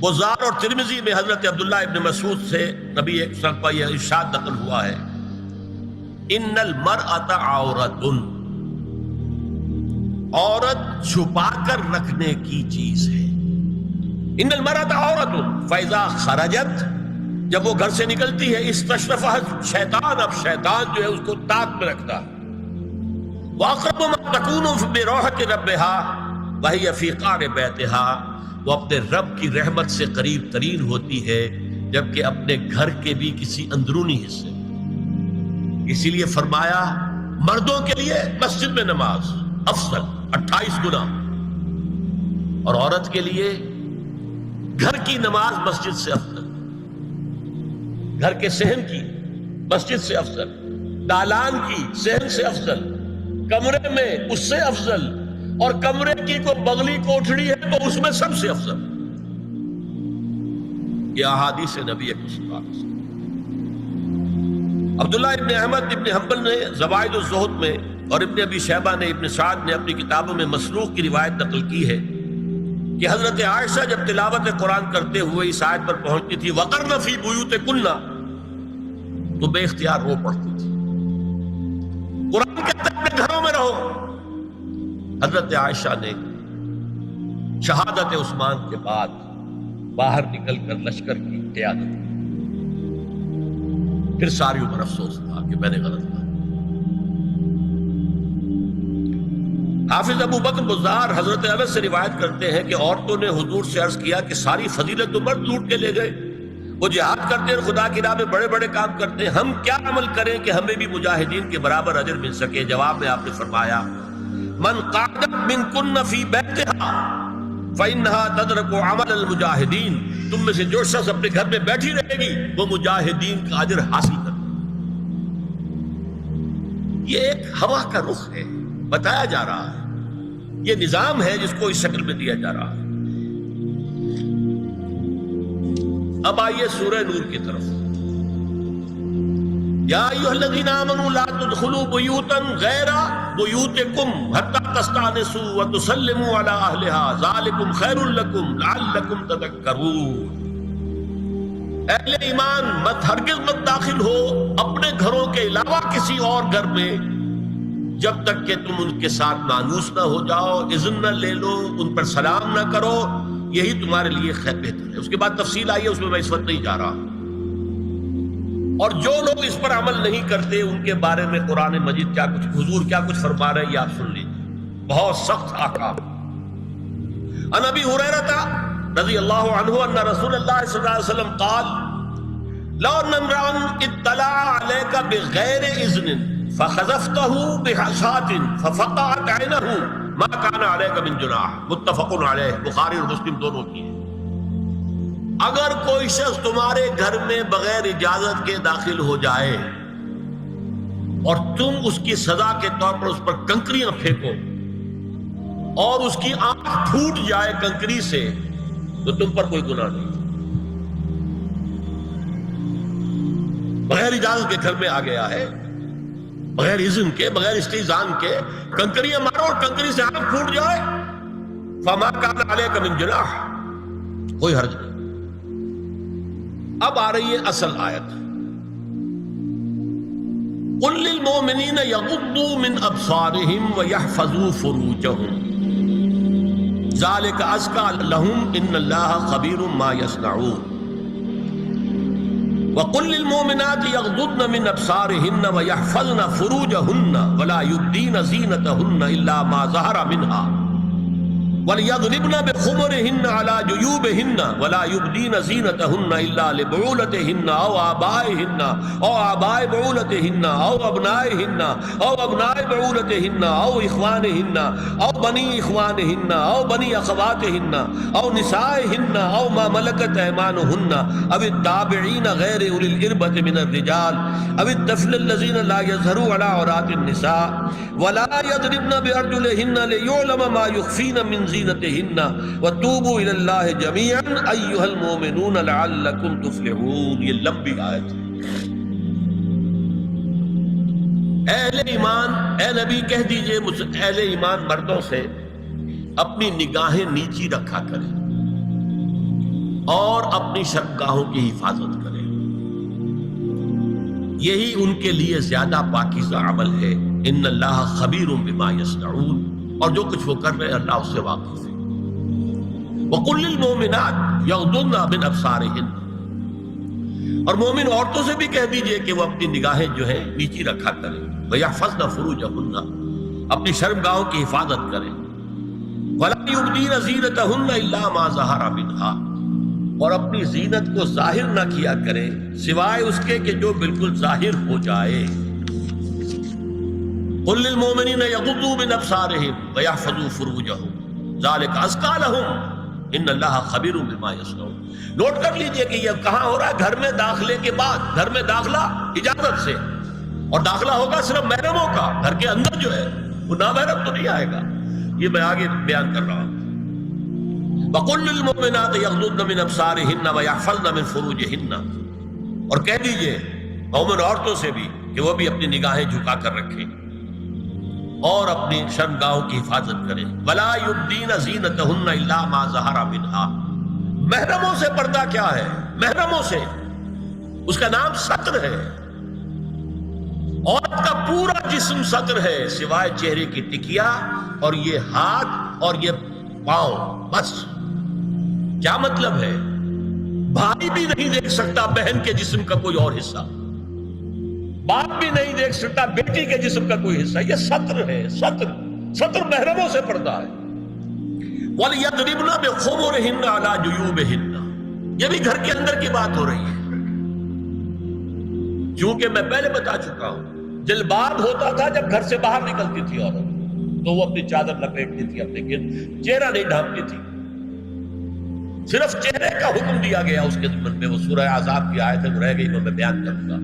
بزار اور ترمذی میں حضرت عبداللہ ابن مسعود سے نبی ایک وسلم کا یہ ارشاد نقل ہوا ہے، ان المرأۃ عورۃ، عورت چھپا کر رکھنے کی چیز ہے۔ ان المرأۃ عورۃ فاذا خرجت، جب وہ گھر سے نکلتی ہے، استشرفھا شیطان، اب شیطان جو ہے اس کو تاک میں رکھتا ہے۔ واقرب ما تکون بروحۃ ربھا وہی فی قعر بیتھا، وہ اپنے رب کی رحمت سے قریب ترین ہوتی ہے جبکہ اپنے گھر کے بھی کسی اندرونی حصے۔ اسی لیے فرمایا مردوں کے لیے مسجد میں نماز افضل 28 گنا، اور عورت کے لیے گھر کی نماز مسجد سے افضل، گھر کے صحن کی مسجد سے افضل، دالان کی صحن سے افضل، کمرے میں اس سے افضل، اور کمرے کی کوئی بغلی کوٹھڑی ہے تو اس میں سب سے افضل۔ یہ احادیث نبی اکرم صلی اللہ علیہ وسلم۔ عبداللہ ابن احمد ابن حنبل نے زوائد الزہد میں اور ابن ابی شیبہ نے ابن سعد نے اپنی کتابوں میں مسروق کی روایت نقل کی ہے کہ حضرت عائشہ جب تلاوت قرآن کرتے ہوئے اس آیت پر پہنچتی تھی وَقَرْنَ فِي بُيُوتِكُنَّ، تو بے اختیار رو پڑتی تھی۔ قرآن کہتا ہے اپنے گھروں میں رہو۔ حضرت عائشہ نے شہادت عثمان کے بعد باہر نکل کر لشکر کی قیادت کی، پھر ساری عمر افسوس تھا کہ میں نے غلط کہا۔ حافظ ابو بکر بزار حضرت انس سے روایت کرتے ہیں کہ عورتوں نے حضور سے عرض کیا کہ ساری فضیلت تو مرد لوٹ کے لے گئے، وہ جہاد کرتے ہیں، خدا کی راہ میں بڑے بڑے کام کرتے ہیں، ہم کیا عمل کریں کہ ہمیں بھی مجاہدین کے برابر اجر مل سکے؟ جواب میں آپ نے فرمایا من قعدت منکن فی بیتہا فإنہا تدرک عمل المجاہدین، تم میں سے جو شخص اپنے گھر میں بیٹھی رہے گی وہ مجاہدین کا اجر حاصل کرے۔ یہ ایک ہوا کا رخ ہے، بتایا جا رہا ہے، یہ نظام ہے جس کو اس شکل میں دیا جا رہا ہے۔ اب آئیے سورہ نور کی طرف۔ یا ایھا الذین آمنوا لا تدخلوا بیوتا غیر بیوتکم حتی تستأنسوا وتسلموا علی اہلها ذالکم خیر لکم لعلکم تذکرون۔ اہل ایمان مت ہرگز مت داخل ہو اپنے گھروں کے علاوہ کسی اور گھر میں جب تک کہ تم ان کے ساتھ مانوس نہ ہو جاؤ، اذن نہ لے لو، ان پر سلام نہ کرو، یہی تمہارے لیے خیر بہتر ہے۔ اس کے بعد تفصیل آئی ہے، اس میں میں اس وقت نہیں جا رہا۔ اور جو لوگ اس پر عمل نہیں کرتے ان کے بارے میں قرآن مجید کیا کچھ حضور کیا کچھ فرما رہے ہیں یہ آپ سن لیجیے، بہت سخت احکام۔ عن ابی ہریرہ رضی اللہ عنہ ان رسول اللہ صلی اللہ علیہ وسلم قال لو ان امرأ اطلع عليك بغیر اذن فخذفته بحصاة ففقعت عینه ما كان عليك من جناح، متفق علیہ، بخاری اور مسلم دونوں کی ہے۔ اگر کوئی شخص تمہارے گھر میں بغیر اجازت کے داخل ہو جائے اور تم اس کی سزا کے طور پر اس پر کنکریاں پھینکو اور اس کی آنکھ پھوٹ جائے کنکری سے تو تم پر کوئی گناہ نہیں۔ بغیر اجازت کے گھر میں آ گیا ہے، بغیر اذن کے، بغیر استئذان کے کنکریاں مارو اور کنکری سے آنکھ پھوٹ جائے، فما کان علیک من جناح، کوئی حرج نہیں۔ اب آ رہی ہے اصل آیت، قل للمؤمنین یغضوا من ابصارهم ویحفظوا فروجهم ذلک ازکی لهم ان اللہ خبیر ما یصنعون وقل للمؤمنات یغضضن من ابصارهن ویحفظن فروجهن ولا یبدین زینتهن الا ما ظہر منها وَلْيَضْرِبْنَ بِخُمُرِهِنَّ عَلَى جُيُوبِهِنَّ وَلَا يُبْدِينَ زِينَتَهُنَّ إِلَّا لِبُعُولَتِهِنَّ أَوْ آبَائِهِنَّ أَوْ آبَاءِ بُعُولَتِهِنَّ أَوْ أَبْنَائِهِنَّ أَوْ أَبْنَاءِ بُعُولَتِهِنَّ أَوْ إِخْوَانِهِنَّ أَوْ بَنِي إِخْوَانِهِنَّ أَوْ بَنِي أَخَوَاتِهِنَّ أَوْ نِسَائِهِنَّ أَوْ مَا مَلَكَتْ أَيْمَانُهُنَّ أَوِ التَّابِعِينَ غَيْرِ أُولِي الْإِرْبَةِ مِنَ الرِّجَالِ أَوِ الطَّفْلِ الَّذِينَ لَا يَظْهَرُوا عَلَى عَوْرَاتِ النِّسَاءِ وَلَا يَضْرِبْنَ بِأَرْجُلِهِنَّ لِيُعْلَمَ مَا يُخْفِينَ مِنْ زِينَتِهِنَّ وَتُوبُوا إِلَى اللَّهِ جَمِيعًا أَيُّهَا الْمُؤْمِنُونَ لَعَلَّكُمْ تُفْلِحُونَ۔ یہ لمبی آیت ہے۔ اہل ایمان، اے نبی کہہ دیجئے اہل ایمان مردوں سے اپنی نگاہیں نیچی رکھا کریں اور اپنی شرمگاہوں کی حفاظت کریں، یہی ان کے لیے زیادہ پاکیزہ عمل ہے۔ ان اللہ خبیر بما یصنعون، اور جو کچھ وہ کر رہے ہیں اللہ اس سے واقف ہے۔ وَقُلْ لِلْمُؤْمِنَاتِ يَغْضُضْنَ مِنْ أَبْصَارِهِنَّ، اور مومن عورتوں سے بھی کہہ دیجئے کہ وہ اپنی نگاہیں جو ہے نیچی رکھا کریں، وَيَحْفَظْنَ فُرُوجَهُنَّ، اپنی شرمگاہوں کی حفاظت کریں، وَلَا يُبْدِينَ زِينَتَهُنَّ إِلَّا مَا ظَهَرَ مِنْهَا، اور اپنی زینت کو ظاہر نہ کیا کریں سوائے اس کے کہ جو بالکل ظاہر ہو جائے۔ قُلْ لِلْمُؤْمِنِينَ يَغُضُّوا مِنْ أَبْصَارِهِمْ وَيَحْفَظُوا فُرُوجَهُمْ ذَلِكَ أَزْكَىٰ لَهُمْ إِنَّ اللَّهَ خَبِيرٌ بِمَا يَصْنَعُونَ۔ نوٹ کر لیجئے کہ یہ کہاں ہو رہا ہے؟ گھر میں داخلے کے بعد۔ گھر میں داخلہ اجازت سے، اور داخلہ ہوگا صرف محرموں کا، گھر کے اندر جو ہے وہ نامحرم تو نہیں آئے گا۔ یہ میں آگے بیان کر رہا ہوں۔ وَقُلْ لِلْمُؤْمِنَاتِ يَغْضُضْنَ مِنْ أَبْصَارِهِنَّ وَيَحْفَظْنَ مِنْ فُرُوجِهِنَّ، اور کہہ دیجئے مومن عورتوں سے بھی کہ وہ بھی اپنی نگاہیں جھکا کر رکھیں اور اپنی شرمگاہوں کی حفاظت کریں۔ وَلَا يُبْدِينَ زِينَتَهُنَّ إِلَّا مَا ظَهَرَ مِنْهَا، محرموں سے پردہ کیا ہے؟ محرموں سے اس کا نام ستر ہے۔ عورت کا پورا جسم ستر ہے سوائے چہرے کی ٹکیا اور یہ ہاتھ اور یہ پاؤں، بس۔ کیا مطلب ہے؟ بھائی بھی نہیں دیکھ سکتا بہن کے جسم کا کوئی اور حصہ، باپ بھی نہیں دیکھ سکتا بیٹی کے جسم کا کوئی حصہ۔ یہ ستر ہے، ستر محرموں سے پردہ ہے۔ وَلْيَضْرِبْنَ بِخُمُرِهِنَّ عَلَىٰ جُيُوبِهِنَّ، یہ بھی گھر کے اندر کی بات ہو رہی ہے، کیونکہ میں پہلے بتا چکا ہوں جلباب ہوتا تھا جب گھر سے باہر نکلتی تھی عورت، تو وہ اپنی چادر لپیٹتی تھی اپنے گرد، چہرہ نہیں ڈھانپتی تھی، صرف چہرے کا حکم دیا گیا اس کے ضمن میں۔ وہ سورہ احزاب کی آیت ہے، وہ رہ گئی، وہ میں بیان کروں گا۔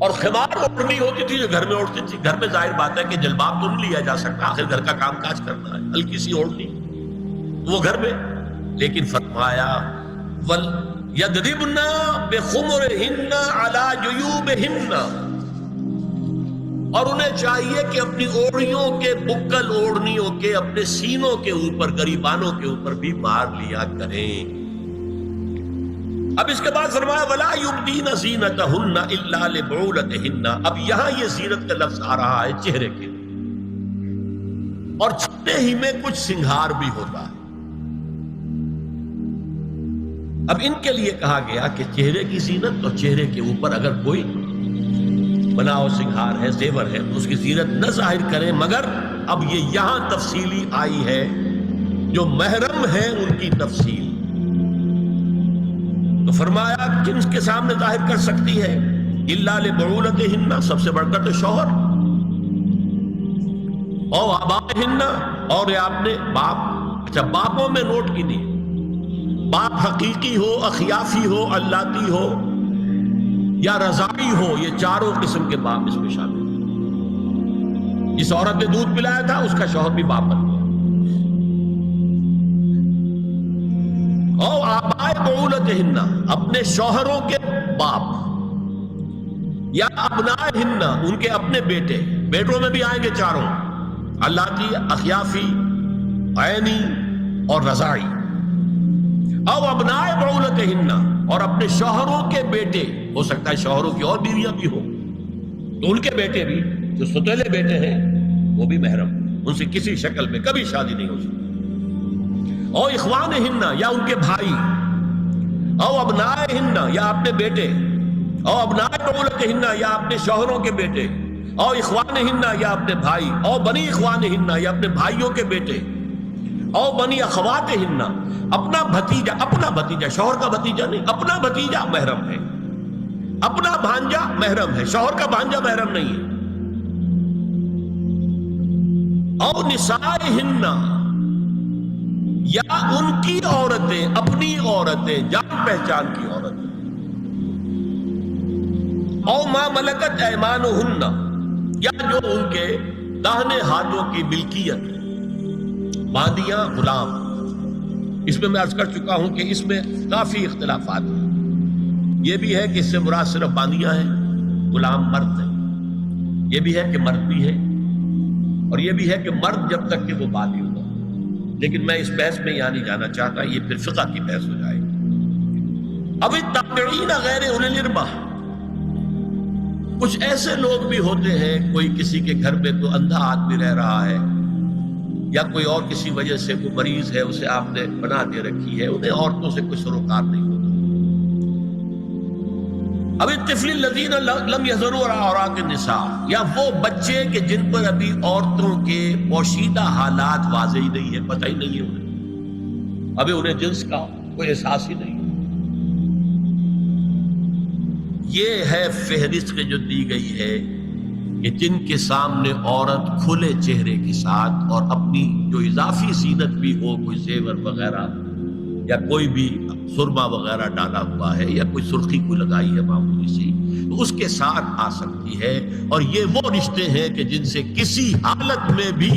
اور خمار اوڑھنی ہوتی تھی جو گھر میں اوڑھتی تھی۔ گھر میں ظاہر بات ہے کہ جلباب تو نہیں لیا جا سکتا، آخر گھر کا کام کاج کرنا ہے، ہلکی سی اوڑھنی وہ گھر میں، لیکن فرمایا وَلْيَضْرِبْنَ بِخُمُرِهِنَّ عَلَىٰ جُيُوبِهِنَّ، اور انہیں چاہیے کہ اپنی اوڑھیوں کے، بکل اوڑھنیوں کے اپنے سینوں کے اوپر، گریبانوں کے اوپر بھی مار لیا کریں۔ اب اس کے بعد فرمایا وَلَا يُبْدِينَ زِينَتَهُنَّ إِلَّا لِبُعُولَتِهِنَّ، اب یہاں یہ زینت کا لفظ آ رہا ہے چہرے کے، اور چہرے ہی میں کچھ سنگھار بھی ہوتا ہے۔ اب ان کے لیے کہا گیا کہ چہرے کی زینت، اور چہرے کے اوپر اگر کوئی بناؤ سنگھار ہے، زیور ہے، تو اس کی زینت نہ ظاہر کریں، مگر اب یہ یہاں تفصیلی آئی ہے، جو محرم ہے ان کی تفصیل۔ تو فرمایا کن کے سامنے ظاہر کر سکتی ہے؟ الا لبعولتہن، سب سے بڑھ کر تو شوہر، او آبائہن، اور یہ آپ نے باپ۔ اچھا، باپوں میں نوٹ کی نہیں، باپ حقیقی ہو، اخیافی ہو، اللاتی ہو یا رضاعی ہو، یہ چاروں قسم کے باپ اس میں شامل ہیں۔ جس عورت نے دودھ پلایا تھا اس کا شوہر بھی باپ بن گیا۔ او آبائے بعولتہن، اپنے شوہروں کے باپ، یا ابنائہن، ان کے اپنے بیٹے، بیٹوں میں بھی آئیں گے چاروں، اللاتی، اخیافی، عینی اور رضاعی۔ او ابنائے بعولتہن، اور اپنے شوہروں کے بیٹے، ہو سکتا ہے شوہروں کی اور بیویاں بھی ہوں، تو ان کے بیٹے بھی، جو ستیلے بیٹے ہیں وہ بھی محرم، ان سے کسی شکل میں کبھی شادی نہیں ہو سکتی۔ او اخوانہن، یا ان کے بھائی، او ابنائہن، یا اپنے بیٹے، او ابنائے بعولتہن، یا اپنے شوہروں کے بیٹے، او اخوانہن، یا اپنے بھائی، او بنی اخوانہن، یا اپنے بھائیوں کے بیٹے، او بنی اخواتہن، اپنا بھتیجا، شوہر کا بھتیجا نہیں، اپنا بھتیجا محرم ہے، اپنا بھانجا محرم ہے، شوہر کا بھانجا محرم نہیں ہے۔ او نسائہن، یا ان کی عورتیں، اپنی عورتیں، جان پہچان کی عورتیں۔ او ما ملکت ایمانہن، یا جو ان کے داہنے ہاتھوں کی ملکیت، باندیاں، غلام۔ اس میں عرض کر چکا ہوں کہ اس میں کافی اختلافات ہیں۔ یہ بھی ہے کہ اس سے مراد صرف باندیاں ہیں، غلام مرد ہیں، یہ بھی ہے کہ مرد بھی ہے، اور یہ بھی ہے کہ مرد جب تک کہ وہ بالی ہوگا، لیکن میں اس بحث میں یہاں نہیں جانا چاہتا، یہ پھر فقہ کی بحث ہو جائے گی۔ اب التابعین غیر اولی الاربہ، کچھ ایسے لوگ بھی ہوتے ہیں، کوئی کسی کے گھر میں تو اندھا آدمی رہ رہا ہے، یا کوئی اور کسی وجہ سے کوئی مریض ہے، اسے آپ نے بنا دے رکھی ہے، انہیں عورتوں سے کوئی سروکار نہیں ہوتا۔ اب الطفل الذین لم یظہروا علی عورات النساء، یا وہ بچے کہ جن پر ابھی عورتوں کے پوشیدہ حالات واضح نہیں ہے، پتہ ہی نہیں ہے انہیں، ابھی انہیں جنس کا کوئی احساس ہی نہیں۔ یہ ہے فہرست جو دی گئی ہے کہ جن کے سامنے عورت کھلے چہرے کے ساتھ اور اپنی جو اضافی زینت بھی ہو، کوئی زیور وغیرہ یا کوئی بھی سرما وغیرہ ڈالا ہوا ہے یا کوئی سرخی کو لگائی ہے معمولی سی، تو اس کے ساتھ آ سکتی ہے، اور یہ وہ رشتے ہیں کہ جن سے کسی حالت میں بھی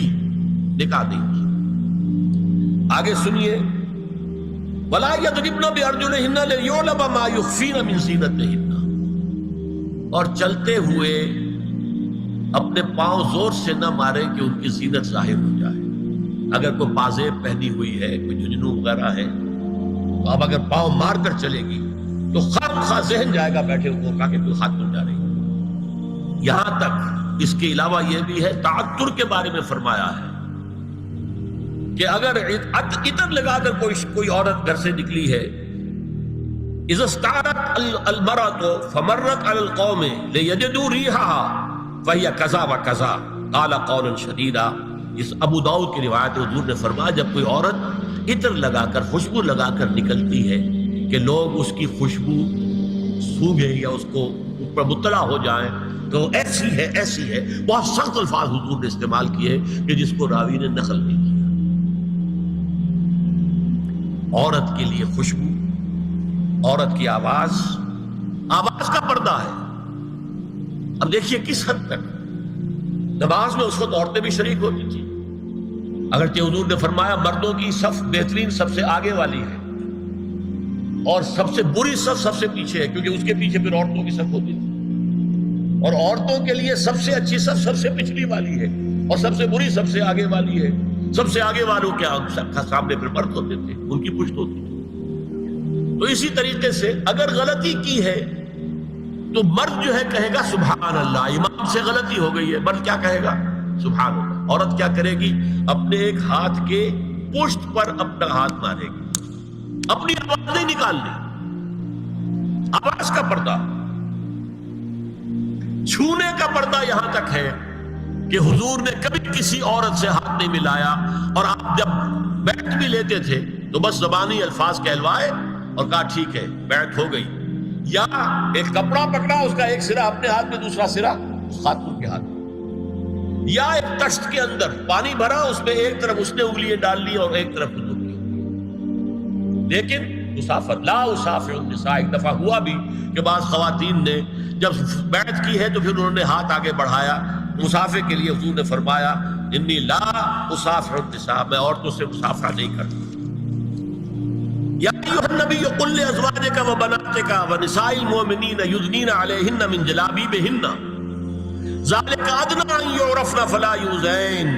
نکاح نہیں کی۔ آگے سنیے، وَلَا يَضْرِبْنَ بِأَرْجُلِهِنَّ لِيُعْلَمَ مَا يُخْفِينَ مِنْ زِينَتِهِنَّ، اور چلتے ہوئے اپنے پاؤں زور سے نہ مارے کہ ان کی زینت ظاہر ہو جائے۔ اگر کوئی پازیب پہنی ہوئی ہے، کوئی جھنجھنو وغیرہ ہے، تو اب اگر پاؤں مار کر چلے گی تو خواہ ذہن جائے گا بیٹھے ہوئے کا کہ تو ہاتھ دھل جا رہی۔ یہاں تک اس کے علاوہ یہ بھی ہے، تعطر کے بارے میں فرمایا ہے کہ اگر عطر لگا کر کوئی عورت گھر سے نکلی ہے، اذا استعارت المرأة فمرت على القوم ليجدوا ريحها فهي كذا وكذا قال قولا شديدا۔ اس ابو داؤد کی روایت، حضور نے فرمایا جب کوئی عورت عطر لگا کر، خوشبو لگا کر نکلتی ہے کہ لوگ اس کی خوشبو سونگیں یا اس کو اوپر مطلع ہو جائیں تو ایسی ہے ایسی ہے، بہت سخت الفاظ حضور نے استعمال کیے کہ جس کو راوی نے نقل نہیں کیا۔ عورت کے لیے خوشبو، عورت کی آواز کا پردہ ہے۔ اب دیکھیے کس حد تک نماز میں اس وقت عورتیں بھی شریک ہوتی تھی، اگرچہ حضور نے فرمایا مردوں کی صف بہترین سب سے آگے والی ہے اور سب سے بری صف سب سے پیچھے ہے، کیونکہ اس کے پیچھے پھر عورتوں کی صف ہوتی تھی، اور عورتوں کے لیے سب سے اچھی صف سب سے پچھلی والی ہے اور سب سے بری سب سے آگے والی ہے۔ سب سے آگے والوں کے سامنے پھر مرد ہوتے تھے، ان کی پشت ہوتی تھی۔ تو اسی طریقے سے اگر غلطی کی ہے تو مرد جو ہے کہے گا سبحان اللہ، امام سے غلطی ہو گئی ہے، مرد کیا کہے گا؟ سبحان اللہ۔ عورت کیا کرے گی؟ اپنے ایک ہاتھ کے پشت پر اپنا ہاتھ مارے گی، اپنی آواز نہیں نکالنی، آواز کا پردہ، چھونے کا پردہ یہاں تک ہے کہ حضور نے کبھی کسی عورت سے ہاتھ نہیں ملایا، اور آپ جب بیعت بھی لیتے تھے تو بس زبانی الفاظ کہلوائے اور کہا ٹھیک ہے بیعت ہو گئی، یا ایک کپڑا پکڑا، اس کا ایک سرا اپنے ہاتھ میں دوسرا سرا خاتون کے ہاتھ میں، یا ایک تشت کے اندر پانی بھرا، اس میں ایک طرف اس نے انگلیاں ڈال لی اور ایک طرف حضور کی۔ لیکن مسافر لا اسافر النساء، ایک دفعہ ہوا بھی کہ بعض خواتین نے جب بیعت کی ہے تو پھر انہوں نے ہاتھ آگے بڑھایا مسافر کے لیے، حضور نے فرمایا انی لا اسافر النساء، میں عورتوں سے مسافرہ نہیں کرتا۔ یا ایھا النبی قل لازواجک وبناتک ونساء المؤمنین یدنین علیہن من جلابیبہن ذالک ادنی ان یعرفن فلا یؤذین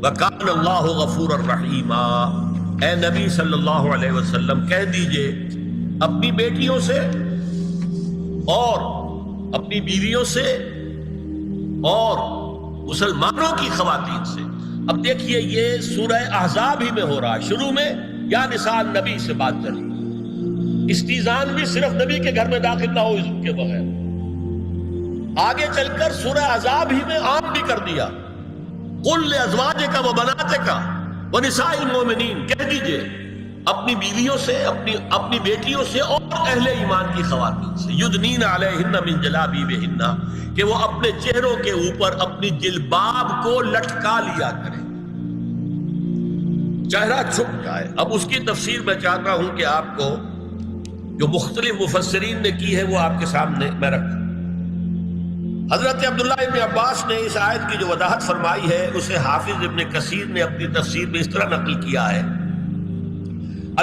وکان اللہ غفورا رحیما۔ اے نبی صلی اللہ علیہ وسلم کہہ دیجئے اپنی بیٹیوں سے اور اپنی بیویوں سے اور مسلمانوں کی خواتین سے۔ اب دیکھیے یہ سورہ احزاب ہی میں ہو رہا ہے، شروع میں یا نساء نبی سے بات چلی، استیزان بھی صرف نبی کے گھر میں داخل نہ ہو اذن کے بغیر، آگے چل کر سورہ احزاب ہی میں عام بھی کر دیا، قل لازواجک وبناتک ونساء المؤمنین، کہہ دیجئے اپنی بیویوں سے، اپنی بیٹیوں سے اور اہل ایمان کی خواتین سے، یدنین علیہن من جلابیبہن، کہ وہ اپنے چہروں کے اوپر اپنی جلباب کو لٹکا لیا کریں، چہرہ چھپ جائے۔ اب اس کی تفسیر میں چاہتا ہوں کہ آپ کو جو مختلف مفسرین نے کی ہے وہ آپ کے سامنے میں رکھوں۔ حضرت عبداللہ ابن عباس نے اس آیت کی جو وضاحت فرمائی ہے اسے حافظ ابن کثیر نے اپنی تفسیر میں اس طرح نقل کیا ہے،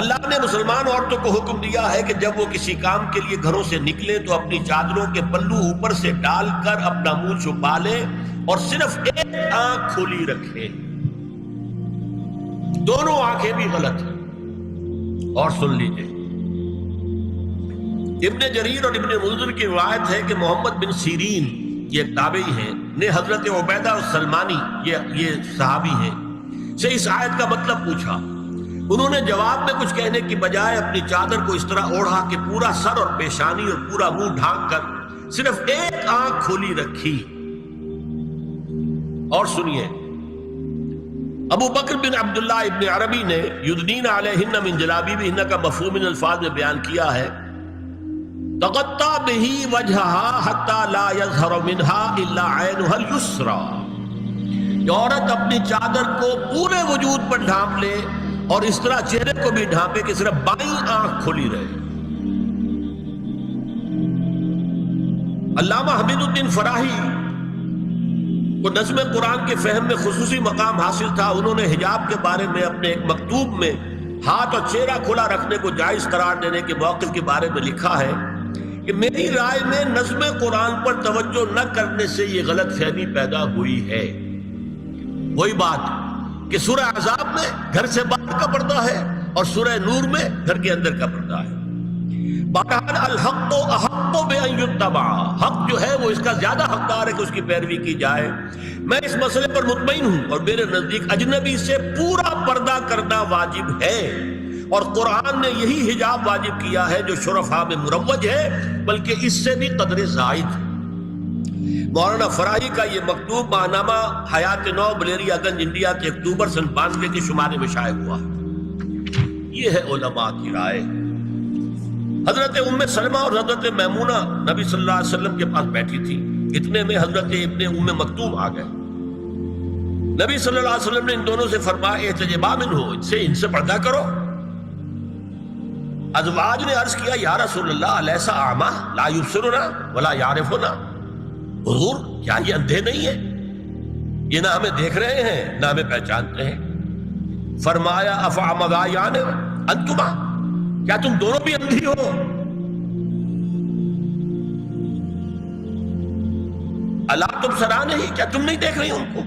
اللہ نے مسلمان عورتوں کو حکم دیا ہے کہ جب وہ کسی کام کے لیے گھروں سے نکلے تو اپنی چادروں کے پلو اوپر سے ڈال کر اپنا منہ چھپا لے اور صرف ایک آنکھ کھلی رکھے، دونوں آنکھیں بھی غلط ہیں۔ اور سن لیجئے ابن جریر اور ابن منذر کی روایت ہے کہ محمد بن سیرین یہ ایک تابعی ہیں نے حضرت عبیدہ السلمانی یہ صحابی ہیں سے اس آیت کا مطلب پوچھا. انہوں نے جواب میں کچھ کہنے کی بجائے اپنی چادر کو اس طرح اوڑھا کہ پورا سر اور پیشانی اور پورا منہ ڈھانک کر صرف ایک آنکھ کھولی رکھی. اور سنیے، ابو بکر بن عبداللہ ابن عربی نے یدنین علیہن من جلابیبہن کا مفہوم ان الفاظ میں بیان کیا ہے: تغطى به وجهها حتى لا يظهر منها الا عينها اليسرى. عورت اپنی چادر کو پورے وجود پر ڈھانپ لے اور اس طرح چہرے کو بھی ڈھانپے کہ صرف بائیں آنکھ کھلی رہے. علامہ حمید الدین فراہی کو نظم قرآن کے فہم میں خصوصی مقام حاصل تھا. انہوں نے حجاب کے بارے میں اپنے ایک مکتوب میں ہاتھ اور چہرہ کھلا رکھنے کو جائز قرار دینے کے موقف کے بارے میں لکھا ہے کہ میری رائے میں نظم قرآن پر توجہ نہ کرنے سے یہ غلط فہمی پیدا ہوئی ہے. وہی بات کہ سورہ احزاب میں گھر سے باہر کا پردہ ہے اور سورہ نور میں گھر کے اندر کا پردہ ہے. بہرحال الحق احق بان یتبع، حق جو ہے وہ اس کا زیادہ حقدار ہے کہ اس کی پیروی کی جائے. میں اس مسئلے پر مطمئن ہوں اور میرے نزدیک اجنبی سے پورا پردہ کرنا واجب ہے، اور قرآن نے یہی حجاب واجب کیا ہے جو شرفاء میں مروج ہے، بلکہ اس سے بھی قدر زائد ہے. مولانا فراہی کا یہ مکتوب ماہنامہ حیات نو ملیریا گنج انڈیا کے اکتوبر سن 92 کے شمارے میں شائع ہوا. یہ ہے علماء کی رائے. حضرت ام سلمہ اور حضرت میمونہ نبی صلی اللہ علیہ وسلم کے پاس بیٹھی تھی. اتنے میں حضرت ابن ام مکتوم آ گئے. نبی صلی اللہ علیہ وسلم نے ان دونوں سے فرمایا احتجبا منہ، ان سے پردہ کرو. ازواج نے عرض کیا یا رسول اللہ الیسا اعمی لا یبصرنا ولا یعرفنا. حضور کیا یہ اندھے نہیں ہیں؟ یہ نہ ہمیں دیکھ رہے ہیں نہ ہمیں پہچانتے ہیں. فرمایا افعمغایان انتما، کیا تم دونوں بھی اندھی ہو؟ الا تبصران ہی، کیا تم نہیں دیکھ رہی ان کو؟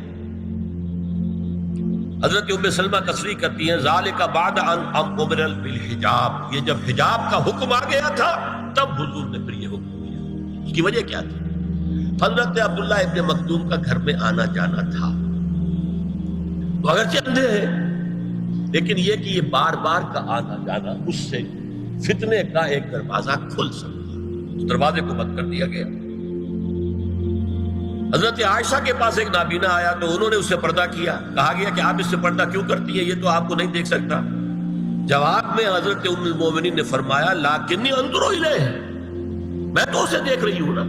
حضرت ام سلمہ تصریح کرتی ہیں ذالک بعد ان امر بالحجاب، یہ جب حجاب کا حکم آ گیا تھا تب حضور نے پھر یہ حکم دیا. اس کی وجہ کیا تھی؟ حضرت عبداللہ ابن مکتوم کا گھر میں آنا جانا تھا. تو اگرچہ اندھے ہیں لیکن یہ کہ یہ بار بار کا آنا جانا اس سے فتنے کا ایک دروازہ کھل سکتا. اس دروازے کو بند کر دیا گیا. حضرت عائشہ کے پاس ایک نابینا آیا تو انہوں نے اس سے پردہ کیا. کہا گیا کہ آپ اس سے پردہ کیوں کرتی ہیں، یہ تو آپ کو نہیں دیکھ سکتا. جواب میں حضرت ام المومنین نے فرمایا لاکنی انظر الیہ، میں تو اسے دیکھ رہی ہوں نا.